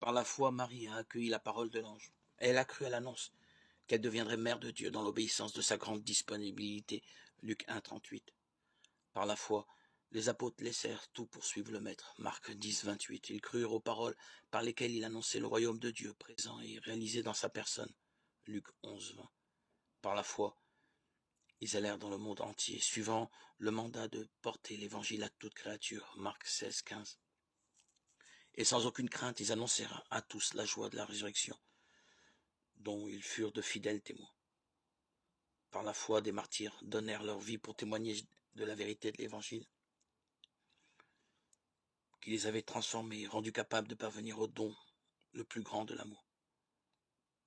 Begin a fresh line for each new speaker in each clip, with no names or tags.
Par la foi, Marie a accueilli la parole de l'ange. Elle a cru à l'annonce qu'elle deviendrait mère de Dieu dans l'obéissance de sa grande disponibilité. Luc 1, 38. Par la foi, les apôtres laissèrent tout pour suivre le Maître. Marc 10, 28. Ils crurent aux paroles par lesquelles il annonçait le royaume de Dieu présent et réalisé dans sa personne. Luc 11, 20. Par la foi, ils allèrent dans le monde entier, suivant le mandat de porter l'évangile à toute créature. Marc 16, 15. Et sans aucune crainte, ils annoncèrent à tous la joie de la résurrection, dont ils furent de fidèles témoins. Par la foi, des martyrs donnèrent leur vie pour témoigner de la vérité de l'évangile, qui les avait transformés et rendus capables de parvenir au don le plus grand de l'amour,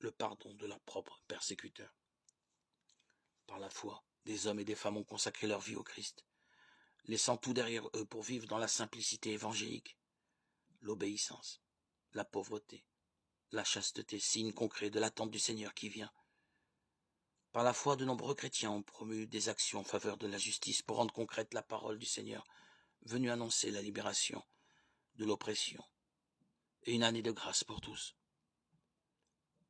le pardon de leurs propres persécuteurs. Par la foi, des hommes et des femmes ont consacré leur vie au Christ, laissant tout derrière eux pour vivre dans la simplicité évangélique, l'obéissance, la pauvreté, la chasteté, signe concret de l'attente du Seigneur qui vient. Par la foi, de nombreux chrétiens ont promu des actions en faveur de la justice pour rendre concrète la parole du Seigneur, venu annoncer la libération de l'oppression et une année de grâce pour tous.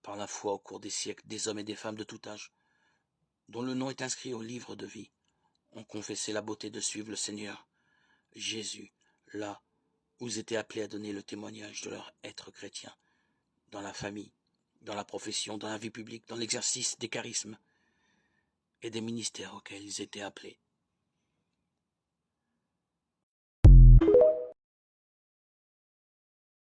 Par la foi, au cours des siècles, des hommes et des femmes de tout âge, dont le nom est inscrit au livre de vie, ont confessé la beauté de suivre le Seigneur Jésus, là où ils étaient appelés à donner le témoignage de leur être chrétien, dans la famille, dans la profession, dans la vie publique, dans l'exercice des charismes et des ministères auxquels ils étaient appelés.